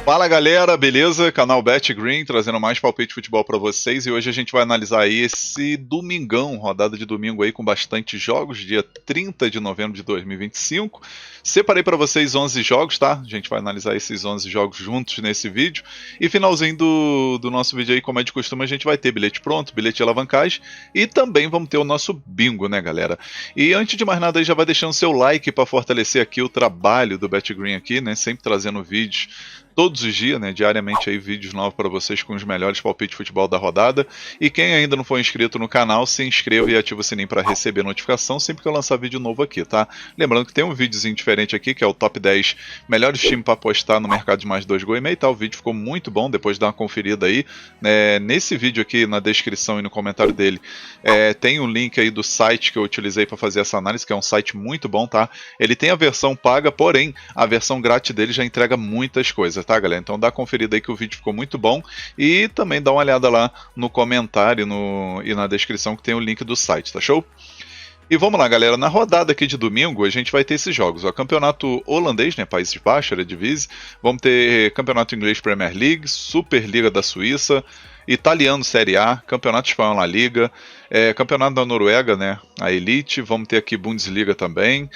Fala galera, beleza? Canal BetGreen trazendo mais palpite de futebol para vocês, e hoje a gente vai analisar aí esse domingão, rodada de domingo aí com bastante jogos, dia 30 de novembro de 2025. Separei para vocês 11 jogos, tá? A gente vai analisar esses 11 jogos juntos nesse vídeo, e finalzinho do nosso vídeo aí, como é de costume, a gente vai ter bilhete pronto, bilhete de alavancagem, e também vamos ter o nosso bingo, né galera? E antes de mais nada aí, já vai deixando seu like para fortalecer aqui o trabalho do BetGreen aqui, né? Sempre trazendo vídeos todos os dias, né, diariamente aí vídeos novos para vocês com os melhores palpites de futebol da rodada. E quem ainda não for inscrito no canal, se inscreva e ativa o sininho para receber notificação sempre que eu lançar vídeo novo aqui, tá? Lembrando que tem um videozinho diferente aqui, que é o top 10 melhores times para apostar no mercado de mais 2,5 e tal. O vídeo ficou muito bom, depois dá uma conferida aí. Nesse vídeo aqui, na descrição e no comentário dele, tem um link aí do site que eu utilizei para fazer essa análise, que é um site muito bom, tá? Ele tem a versão paga, porém, a versão grátis dele já entrega muitas coisas, tá galera? Então dá uma conferida aí que o vídeo ficou muito bom, e também dá uma olhada lá no comentário e na descrição que tem o link do site, tá show? E vamos lá galera, na rodada aqui de domingo a gente vai ter esses jogos, ó, campeonato holandês, né, Países Baixos, Eredivisie, vamos ter campeonato inglês Premier League, Superliga da Suíça, italiano Série A, campeonato espanhol na Liga, campeonato da Noruega, né, a Elite, vamos ter aqui Bundesliga também,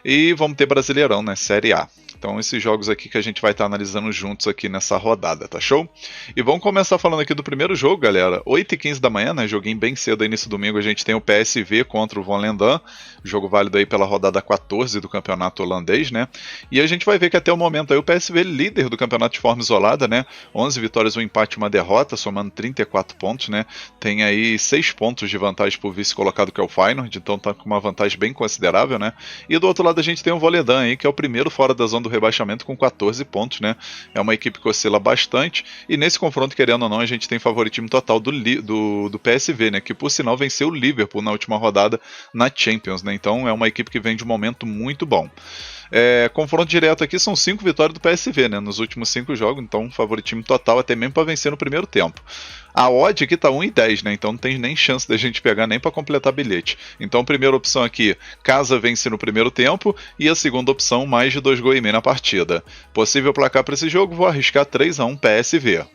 e vamos ter Brasileirão, né, Série A. Então esses jogos aqui que a gente vai estar analisando juntos aqui nessa rodada, tá show? E vamos começar falando aqui do primeiro jogo, galera. 8h15 da manhã, né? Joguinho bem cedo aí nesse domingo, a gente tem o PSV contra o Volendam. Jogo válido aí pela rodada 14 do campeonato holandês, né? E a gente vai ver que até o momento aí o PSV líder do campeonato de forma isolada, né? 11 vitórias, um empate e uma derrota, somando 34 pontos, né? Tem aí 6 pontos de vantagem pro vice colocado, que é o Feyenoord, então tá com uma vantagem bem considerável, né? E do outro lado a gente tem o Volendam aí, que é o primeiro fora da zona do rebaixamento com 14 pontos, né? É uma equipe que oscila bastante, e nesse confronto, querendo ou não, a gente tem favoritismo total do PSV, né? Que por sinal venceu o Liverpool na última rodada na Champions, né? Então é uma equipe que vem de um momento muito bom. Confronto direto aqui são 5 vitórias do PSV, né? Nos últimos 5 jogos, então favoritismo total até mesmo para vencer no primeiro tempo. A odd aqui tá 1,10, né? Então não tem nem chance da gente pegar nem para completar bilhete. Então a primeira opção aqui, casa vence no primeiro tempo, e a segunda opção, mais de 2,5 gols na partida. Possível placar para esse jogo, vou arriscar 3-1 PSV.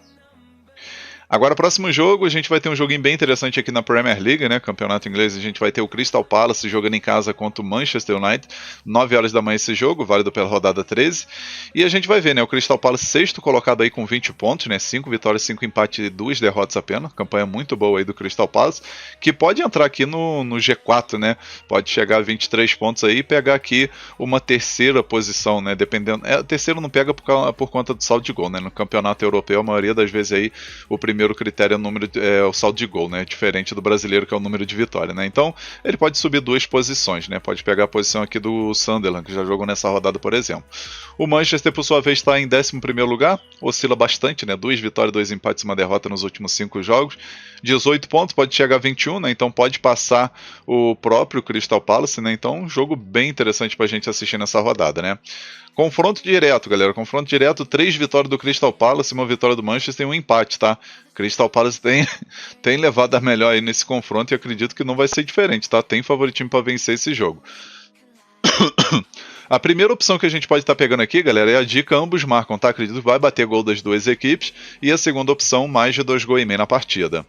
Agora, próximo jogo, a gente vai ter um joguinho bem interessante aqui na Premier League, né? Campeonato inglês, a gente vai ter o Crystal Palace jogando em casa contra o Manchester United. 9 horas da manhã esse jogo, válido pela rodada 13. E a gente vai ver, né? O Crystal Palace sexto colocado aí com 20 pontos, né? 5 vitórias, 5 empates e 2 derrotas apenas. Campanha muito boa aí do Crystal Palace, que pode entrar aqui no G4, né? Pode chegar a 23 pontos aí e pegar aqui uma terceira posição, né? Dependendo. Terceiro não pega por conta do saldo de gol, né? No campeonato europeu, a maioria das vezes aí o primeiro critério é o saldo de gol, né? Diferente do brasileiro, que é o número de vitória, né? Então ele pode subir 2 posições, né? Pode pegar a posição aqui do Sunderland, que já jogou nessa rodada, por exemplo. O Manchester, por sua vez, está em 11º lugar, oscila bastante, né? 2 vitórias, 2 empates e uma derrota nos últimos 5 jogos. 18 pontos, pode chegar a 21, né? Então pode passar o próprio Crystal Palace, né? Então um jogo bem interessante pra gente assistir nessa rodada, né? Confronto direto, galera. Confronto direto, 3 vitórias do Crystal Palace, uma vitória do Manchester e um empate, tá? Crystal Palace tem levado a melhor aí nesse confronto, e acredito que não vai ser diferente, tá? Tem favoritismo para vencer esse jogo. A primeira opção que a gente pode estar pegando aqui, galera, é a dica ambos marcam, tá? Acredito que vai bater gol das duas equipes. E a segunda opção, mais de 2,5 gols na partida.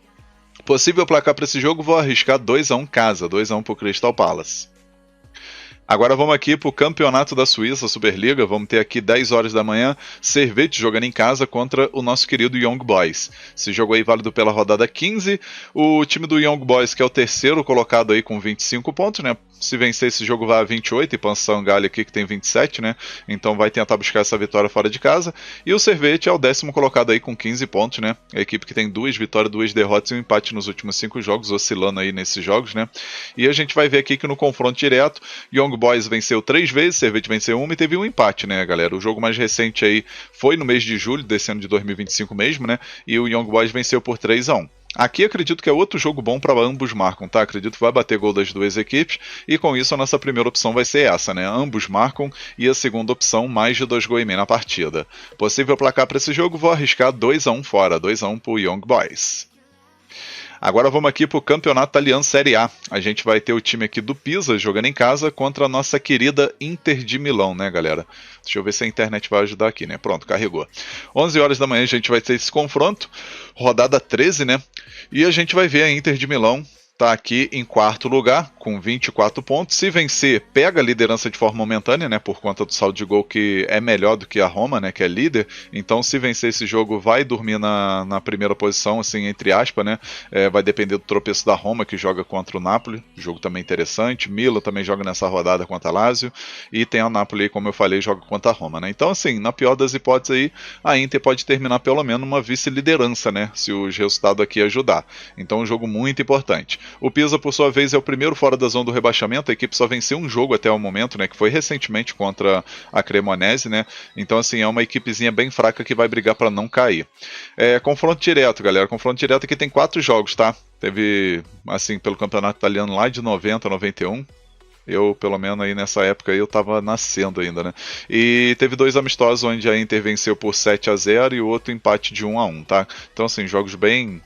Possível placar para esse jogo, vou arriscar 2-1 casa, 2-1 para o Crystal Palace. Agora vamos aqui para o Campeonato da Suíça, Superliga. Vamos ter aqui 10 horas da manhã, Servette jogando em casa contra o nosso querido Young Boys. Esse jogo aí válido pela rodada 15. O time do Young Boys, que é o terceiro colocado aí com 25 pontos, né? Se vencer esse jogo vai a 28, e Pansangalha aqui que tem 27, né? Então vai tentar buscar essa vitória fora de casa. E o Servette é o 10º colocado aí com 15 pontos, né? A equipe que tem 2 vitórias, 2 derrotas e um empate nos últimos 5 jogos, oscilando aí nesses jogos, né? E a gente vai ver aqui que no confronto direto, Young Boys venceu 3 vezes, Servette venceu 1 e teve um empate, né, galera? O jogo mais recente aí foi no mês de julho desse ano de 2025 mesmo, né? E o Young Boys venceu por 3-1. Aqui acredito que é outro jogo bom para ambos marcam, tá? Acredito que vai bater gol das duas equipes e com isso a nossa primeira opção vai ser essa, né? Ambos marcam e a segunda opção mais de 2,5 gols na partida. Possível placar para esse jogo, vou arriscar 2-1 fora, 2-1 pro Young Boys. Agora vamos aqui para o Campeonato Italiano Série A. A gente vai ter o time aqui do Pisa jogando em casa contra a nossa querida Inter de Milão, né, galera? Deixa eu ver se a internet vai ajudar aqui, né? Pronto, carregou. 11 horas da manhã a gente vai ter esse confronto, rodada 13, né? E a gente vai ver a Inter de Milão tá aqui em quarto lugar, com 24 pontos. Se vencer, pega a liderança de forma momentânea, né? Por conta do saldo de gol que é melhor do que a Roma, né? Que é líder. Então, se vencer esse jogo, vai dormir na primeira posição, assim, entre aspas, né? Vai depender do tropeço da Roma, que joga contra o Napoli. Jogo também interessante. Milan também joga nessa rodada contra a Lazio. E tem a Napoli, como eu falei, joga contra a Roma, né? Então, assim, na pior das hipóteses aí, a Inter pode terminar pelo menos uma vice-liderança, né? Se os resultados aqui ajudar. Então, um jogo muito importante. O Pisa, por sua vez, é o primeiro fora da zona do rebaixamento. A equipe só venceu um jogo até o momento, né? Que foi recentemente contra a Cremonese, né? Então, assim, é uma equipezinha bem fraca que vai brigar para não cair. Confronto direto, galera. Confronto direto aqui tem 4 jogos, tá? Teve, assim, pelo campeonato italiano lá de 90 a 91. Eu, pelo menos aí nessa época, eu tava nascendo ainda, né? E teve 2 amistosos onde a Inter venceu por 7-0 e o outro empate de 1-1, tá? Então, assim, jogos bem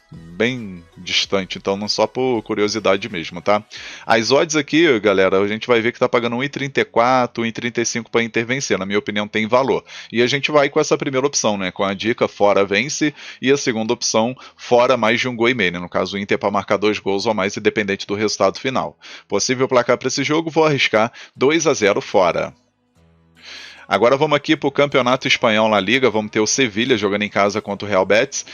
distantes, então não só por curiosidade mesmo, tá? As odds aqui, galera, a gente vai ver que tá pagando 1,34, 1,35 para Inter vencer, na minha opinião tem valor. E a gente vai com essa primeira opção, né? Com a dica fora vence e a segunda opção fora mais de 1,5 gols, né? No caso, o Inter para marcar 2 gols ou mais, independente do resultado final. Possível placar para esse jogo, vou arriscar 2-0 fora. Agora vamos aqui para o Campeonato Espanhol na Liga, vamos ter o Sevilha jogando em casa contra o Real Betis,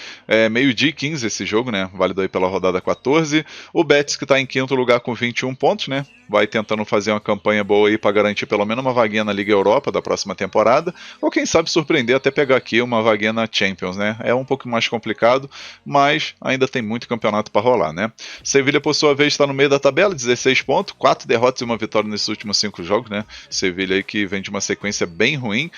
meio-dia e 15 esse jogo, né, válido aí pela rodada 14, o Betis que está em quinto lugar com 21 pontos, né, vai tentando fazer uma campanha boa aí para garantir pelo menos uma vaguinha na Liga Europa da próxima temporada, ou quem sabe surpreender até pegar aqui uma vaguinha na Champions, né, é um pouco mais complicado, mas ainda tem muito campeonato para rolar, né. Sevilha por sua vez está no meio da tabela, 16 pontos, 4 derrotas e uma vitória nesses últimos 5 jogos, né, Sevilha aí que vem de uma sequência bem ruim,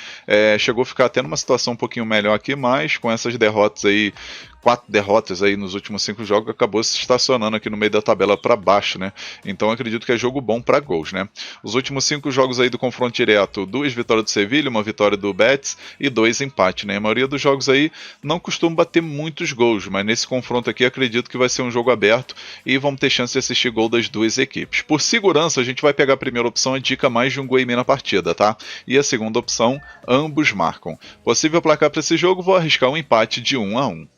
chegou a ficar até numa situação um pouquinho melhor aqui, mas com essas derrotas aí, 4 derrotas aí nos últimos 5 jogos, acabou se estacionando aqui no meio da tabela para baixo, né? Então acredito que é jogo bom para gols, né? Os últimos 5 jogos aí do confronto direto, 2 vitórias do Sevilha, 1 vitória do Betis e 2 empates, né? A maioria dos jogos aí não costuma bater muitos gols, mas nesse confronto aqui acredito que vai ser um jogo aberto e vamos ter chance de assistir gol das duas equipes. Por segurança, a gente vai pegar a primeira opção, a dica mais de 1,5 gols na partida, tá? E a segunda opção, ambos marcam. Possível placar para esse jogo, vou arriscar um empate de 1-1.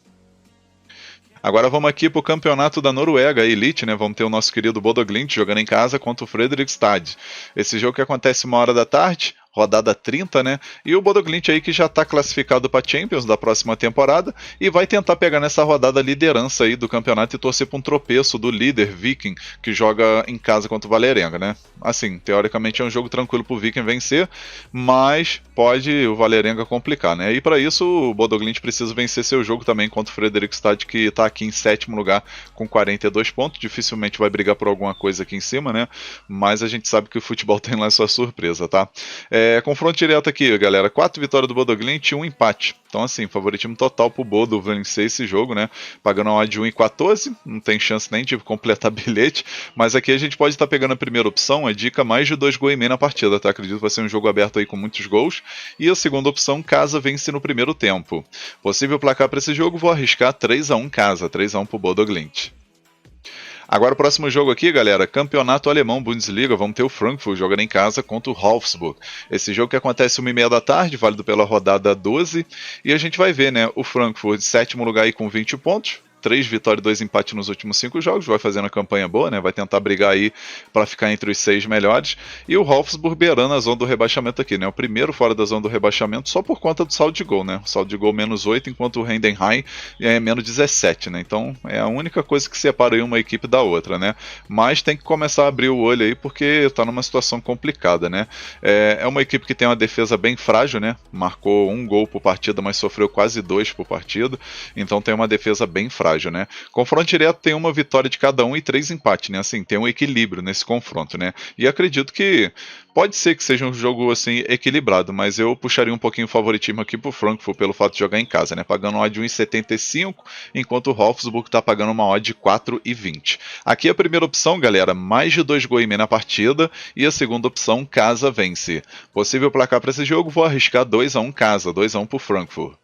Agora vamos aqui para o campeonato da Noruega, a Elite, né? Vamos ter o nosso querido Bodo Glimt jogando em casa contra o Fredrikstad. Esse jogo que acontece 1h da tarde, rodada 30, né? E o Bodo Glimt aí que já está classificado para Champions da próxima temporada e vai tentar pegar nessa rodada a liderança aí do campeonato e torcer para um tropeço do líder Viking, que joga em casa contra o Vålerenga, né? Assim, teoricamente é um jogo tranquilo para o Viking vencer, mas pode o Vålerenga complicar, né? E para isso o Bodo Glimt precisa vencer seu jogo também contra o Fredrikstad, que está aqui em 7º lugar com 42 pontos, dificilmente vai brigar por alguma coisa aqui em cima, né? Mas a gente sabe que o futebol tem lá sua surpresa, tá? Confronto direto aqui, galera. 4 vitórias do Bodo Glimt e 1 empate. Então, assim, favoritismo total pro Bodo vencer esse jogo, né? Pagando uma odd de 1,14. Não tem chance nem de completar bilhete. Mas aqui a gente pode estar pegando a primeira opção, a dica mais de 2,5 gols na partida, tá? Acredito que vai ser um jogo aberto aí com muitos gols. E a segunda opção, casa vence no primeiro tempo. Possível placar para esse jogo, vou arriscar 3-1 casa. 3-1 pro Bodo Glimt. Agora o próximo jogo aqui, galera, Campeonato Alemão Bundesliga, vamos ter o Frankfurt jogando em casa contra o Wolfsburg. Esse jogo que acontece 1h30 da tarde, válido pela rodada 12, e a gente vai ver, né, o Frankfurt, 7º lugar aí com 20 pontos, 3 vitórias e 2 empates nos últimos 5 jogos, vai fazendo a campanha boa, né? Vai tentar brigar aí para ficar entre os 6 melhores. E o Wolfsburg beirando a zona do rebaixamento aqui, né? O primeiro fora da zona do rebaixamento só por conta do saldo de gol, né? O saldo de gol -8, enquanto o Heidenheim é -17, né? Então é a única coisa que separa aí uma equipe da outra, né? Mas tem que começar a abrir o olho aí porque tá numa situação complicada, né? É uma equipe que tem uma defesa bem frágil, né? Marcou 1 gol por partida, mas sofreu quase 2 por partida. Então tem uma defesa bem frágil. frágil, né? Confronto direto tem uma vitória de cada um e 3 empates, né? Assim, tem um equilíbrio nesse confronto, né? E acredito que pode ser que seja um jogo assim equilibrado, mas eu puxaria um pouquinho o favoritismo aqui pro Frankfurt pelo fato de jogar em casa, né? Pagando uma odd de 1,75, enquanto o Wolfsburg tá pagando uma odd de 4,20. Aqui a primeira opção, galera, mais de 2 gols e meio na partida, e a segunda opção, casa vence. Possível placar para esse jogo, vou arriscar 2-1 casa, 2-1 pro Frankfurt.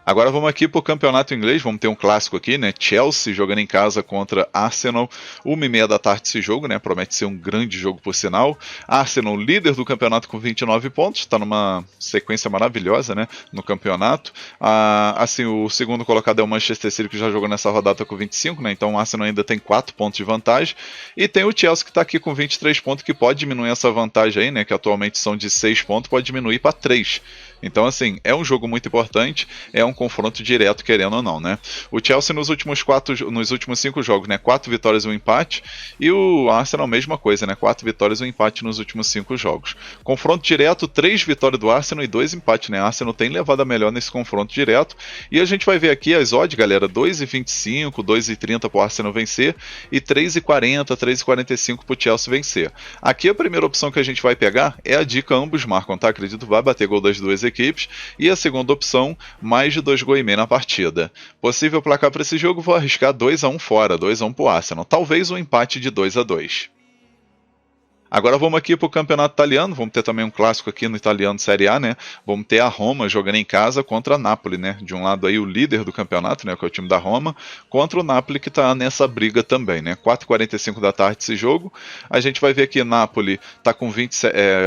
Agora vamos aqui para o campeonato inglês, vamos ter um clássico aqui, né? Chelsea jogando em casa contra Arsenal, 1h30 da tarde esse jogo, né? Promete ser um grande jogo por sinal. Arsenal líder do campeonato com 29 pontos, está numa sequência maravilhosa, né? No campeonato. Assim, o segundo colocado é o Manchester City, que já jogou nessa rodada com 25, né? Então o Arsenal ainda tem 4 pontos de vantagem. E tem o Chelsea que está aqui com 23 pontos, que pode diminuir essa vantagem aí, né? Que atualmente são de 6 pontos, pode diminuir para 3. Então, assim, é um jogo muito importante, é um confronto direto, querendo ou não, né? O Chelsea nos últimos 5 jogos, né? 4 vitórias e 1 empate, e o Arsenal, mesma coisa, né? 4 vitórias e 1 empate nos últimos 5 jogos. Confronto direto, 3 vitórias do Arsenal e 2 empates, né? O Arsenal tem levado a melhor nesse confronto direto, e a gente vai ver aqui as odds, galera, 2,25, 2,30 pro Arsenal vencer, e 3,40, 3,45 pro Chelsea vencer. Aqui a primeira opção que a gente vai pegar é a dica ambos marcam, tá? Acredito que vai bater gol das duas equipes, e a segunda opção, mais de 2 gols e meio na partida. Possível placar para esse jogo, vou arriscar 2-1 fora, 2-1 pro Arsenal, talvez um empate de 2-2. Agora vamos aqui para o campeonato italiano, vamos ter também um clássico aqui no italiano Série A, né? Vamos ter a Roma jogando em casa contra a Napoli, né? De um lado aí o líder do campeonato, né? Que é o time da Roma, contra o Napoli que está nessa briga também, né? 4h45 da tarde esse jogo. A gente vai ver aqui Napoli está com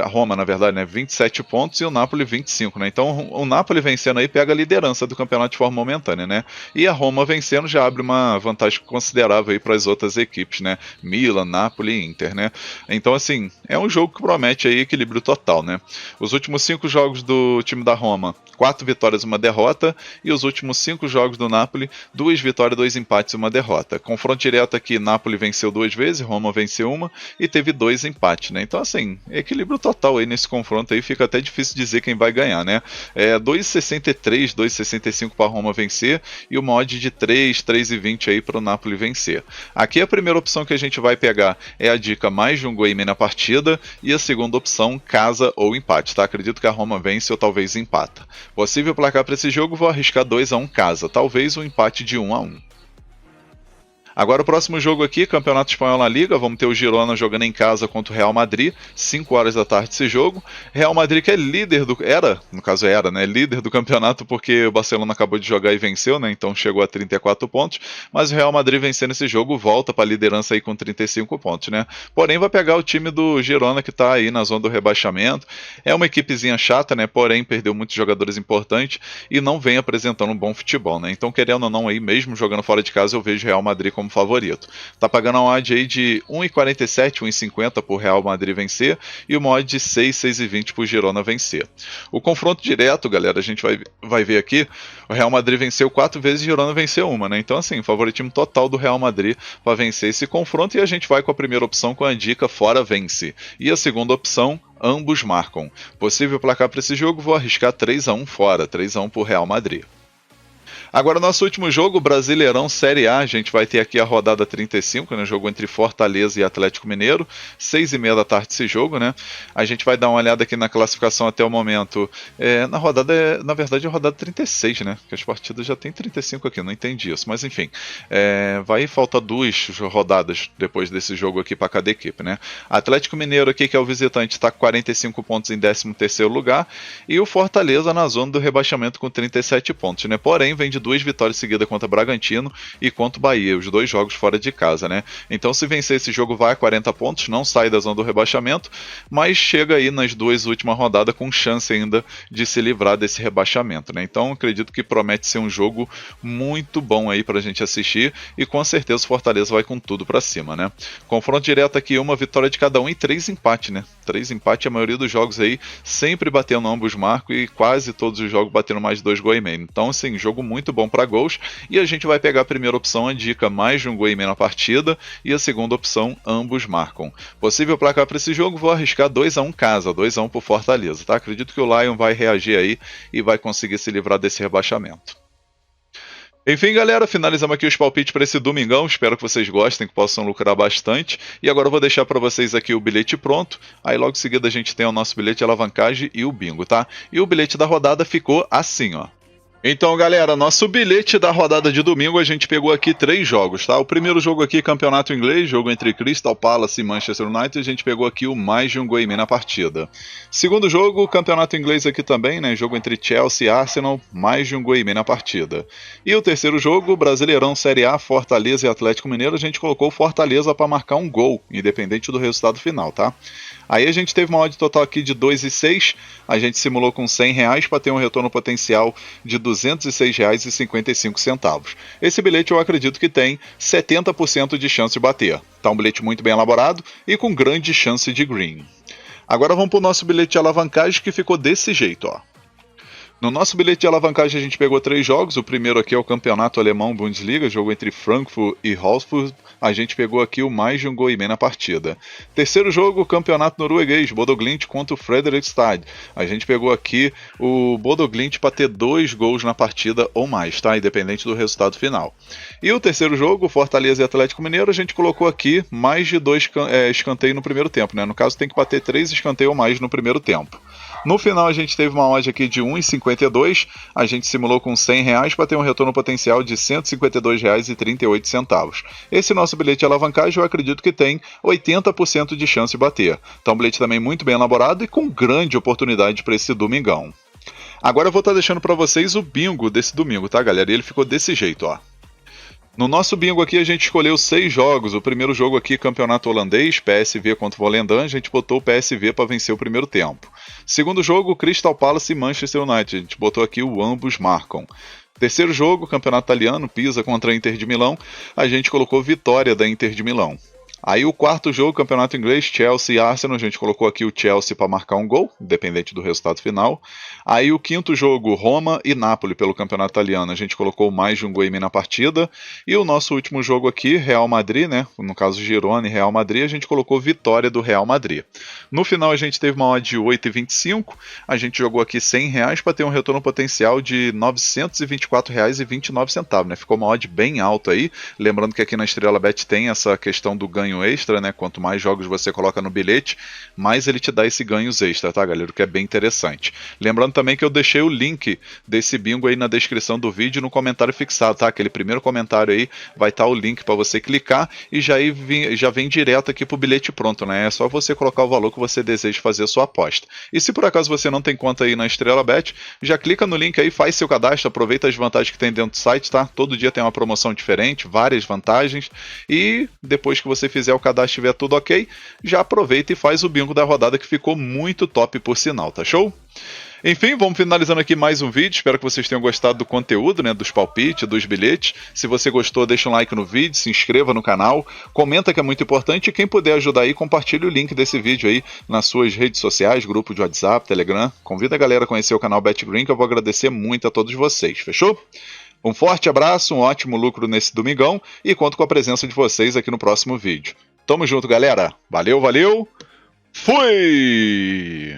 a Roma, na verdade, né? 27 pontos e o Napoli 25, né? Então o Napoli vencendo aí pega a liderança do campeonato de forma momentânea, né? E a Roma vencendo já abre uma vantagem considerável aí para as outras equipes, né? Milan, Napoli e Inter, né? Então assim, é um jogo que promete aí equilíbrio total, né? Os últimos 5 jogos do time da Roma, 4 vitórias e 1 derrota, e os últimos 5 jogos do Napoli, 2 vitórias, 2 empates e 1 derrota. Confronto direto aqui, Napoli venceu 2 vezes, Roma venceu 1 e teve 2 empates, né? Então assim, equilíbrio total aí nesse confronto aí, fica até difícil dizer quem vai ganhar, né? 2,63, 2,65 para Roma vencer e uma odd de 3, 3,20 aí para o Napoli vencer. Aqui a primeira opção que a gente vai pegar é a dica mais de 1 gol e meio na partida, e a segunda opção, casa ou empate, tá? Acredito que a Roma vence ou talvez empata. Possível placar para esse jogo, vou arriscar 2-1 casa, talvez um empate de 1-1. Agora o próximo jogo aqui, Campeonato Espanhol na Liga, vamos ter o Girona jogando em casa contra o Real Madrid, 5 horas da tarde esse jogo. Real Madrid que é líder líder do campeonato porque o Barcelona acabou de jogar e venceu, né? Então chegou a 34 pontos, mas o Real Madrid vencendo esse jogo volta para a liderança aí com 35 pontos, né? Porém vai pegar o time do Girona que está aí na zona do rebaixamento. É uma equipezinha chata, né? Porém perdeu muitos jogadores importantes e não vem apresentando um bom futebol, né? Então querendo ou não aí, mesmo jogando fora de casa, eu vejo o Real Madrid como favorito. Tá pagando uma odd aí de 1,47, 1,50 pro Real Madrid vencer e uma odd de 6, 6,20 pro Girona vencer. O confronto direto, galera, a gente vai ver aqui, o Real Madrid venceu 4 vezes e o Girona venceu 1, né? Então assim, favoritismo total do Real Madrid para vencer esse confronto, e a gente vai com a primeira opção com a dica fora vence. E a segunda opção, ambos marcam. Possível placar para esse jogo, vou arriscar 3-1 fora, 3-1 pro Real Madrid. Agora, nosso último jogo, Brasileirão Série A, a gente vai ter aqui a rodada 35, né, jogo entre Fortaleza e Atlético Mineiro, 6h30 da tarde esse jogo, né? A gente vai dar uma olhada aqui na classificação até o momento, na rodada, na verdade é a rodada 36, né? Que as partidas já tem 35 aqui, não entendi isso, mas enfim, falta 2 rodadas depois desse jogo aqui para cada equipe, né? Atlético Mineiro aqui, que é o visitante, está com 45 pontos em 13º lugar, e o Fortaleza na zona do rebaixamento com 37 pontos, né? Porém, vem de 2 vitórias seguidas contra Bragantino e contra o Bahia, os 2 jogos fora de casa, né? Então, se vencer esse jogo, vai a 40 pontos, não sai da zona do rebaixamento, mas chega aí nas 2 últimas rodadas com chance ainda de se livrar desse rebaixamento, né? Então, acredito que promete ser um jogo muito bom aí pra gente assistir, e com certeza o Fortaleza vai com tudo pra cima, né? Confronto direto aqui, uma vitória de cada um e 3 empates, né? 3 empates, a maioria dos jogos aí sempre batendo ambos marcos e quase todos os jogos batendo mais de 2 gols e meio. Então, assim, jogo muito bom para gols, e a gente vai pegar a primeira opção, a dica mais de 1 gol e meio na partida, e a segunda opção, ambos marcam. Possível placar para esse jogo, vou arriscar 2-1 casa, 2-1 pro Fortaleza, tá? Acredito que o Lion vai reagir aí e vai conseguir se livrar desse rebaixamento. Enfim, galera, finalizamos aqui os palpites para esse domingão. Espero que vocês gostem, que possam lucrar bastante. E agora eu vou deixar para vocês aqui o bilhete pronto. Aí logo em seguida a gente tem o nosso bilhete de alavancagem e o bingo, tá? E o bilhete da rodada ficou assim, ó. Então, galera, nosso bilhete da rodada de domingo, a gente pegou aqui 3 jogos, tá? O primeiro jogo aqui, campeonato inglês, jogo entre Crystal Palace e Manchester United, a gente pegou aqui o mais de um gol e meio na partida. Segundo jogo, campeonato inglês aqui também, né? Jogo entre Chelsea e Arsenal, mais de um gol e meio na partida. E o terceiro jogo, Brasileirão Série A, Fortaleza e Atlético Mineiro, a gente colocou Fortaleza para marcar um gol, independente do resultado final, tá? Aí a gente teve uma odd total aqui de 2,6, a gente simulou com R$100 para ter um retorno potencial de R$206,55. Esse bilhete eu acredito que tem 70% de chance de bater. Tá um bilhete muito bem elaborado e com grande chance de green. Agora vamos para o nosso bilhete de alavancagem que ficou desse jeito, ó. No nosso bilhete de alavancagem a gente pegou 3 jogos, o primeiro aqui é o Campeonato Alemão Bundesliga, jogo entre Frankfurt e Wolfsburg, a gente pegou aqui o mais de um gol e meio na partida. Terceiro jogo, o Campeonato Norueguês, Bodo Glimt contra o Fredrikstad, a gente pegou aqui o Bodo Glimt para ter 2 gols na partida ou mais, tá? Independente do resultado final. E o terceiro jogo, Fortaleza e Atlético Mineiro, a gente colocou aqui mais de 2 escanteios no primeiro tempo, né? No caso tem que bater 3 escanteios ou mais no primeiro tempo. No final a gente teve uma odd aqui de 1,52, a gente simulou com R$100 para ter um retorno potencial de R$152,38. Esse nosso bilhete de alavancagem eu acredito que tem 80% de chance de bater. Então um bilhete também muito bem elaborado e com grande oportunidade para esse domingão. Agora eu vou estar deixando para vocês o bingo desse domingo, tá, galera? E ele ficou desse jeito, ó. No nosso bingo aqui a gente escolheu 6 jogos. O primeiro jogo aqui, campeonato holandês, PSV contra o Volendam, a gente botou o PSV para vencer o primeiro tempo. Segundo jogo, Crystal Palace e Manchester United, a gente botou aqui o ambos marcam. Terceiro jogo, campeonato italiano, Pisa contra a Inter de Milão, a gente colocou vitória da Inter de Milão. Aí o quarto jogo, campeonato inglês, Chelsea e Arsenal, a gente colocou aqui o Chelsea para marcar um gol, independente do resultado final. Aí o quinto jogo, Roma e Napoli pelo campeonato italiano, a gente colocou mais de um gol e meio na partida. E o nosso último jogo aqui, Real Madrid, né, no caso Girona e Real Madrid, a gente colocou vitória do Real Madrid. No final a gente teve uma odd de 8,25, a gente jogou aqui R$100 para ter um retorno potencial de R$924,29, né, ficou uma odd bem alta aí. Lembrando que aqui na Estrela Bet tem essa questão do ganho extra, né? Quanto mais jogos você coloca no bilhete, mais ele te dá esse ganhos extra, tá, galera? O que é bem interessante. Lembrando também que eu deixei o link desse bingo aí na descrição do vídeo no comentário fixado, tá? Aquele primeiro comentário aí vai estar o link para você clicar e já vem direto aqui pro bilhete pronto, né? É só você colocar o valor que você deseja fazer a sua aposta. E se por acaso você não tem conta aí na Estrela Bet, já clica no link aí, faz seu cadastro, aproveita as vantagens que tem dentro do site, tá? Todo dia tem uma promoção diferente, várias vantagens, e depois que você fizer o cadastro, estiver tudo ok, já aproveita e faz o bingo da rodada que ficou muito top por sinal, tá show? Enfim, vamos finalizando aqui mais um vídeo, espero que vocês tenham gostado do conteúdo, né, dos palpites, dos bilhetes. Se você gostou, deixa um like no vídeo, se inscreva no canal, comenta que é muito importante e quem puder ajudar aí, compartilhe o link desse vídeo aí nas suas redes sociais, grupo de WhatsApp, Telegram. Convida a galera a conhecer o canal BetGreen, que eu vou agradecer muito a todos vocês, fechou? Um forte abraço, um ótimo lucro nesse domingão e conto com a presença de vocês aqui no próximo vídeo. Tamo junto, galera. Valeu, valeu. Fui!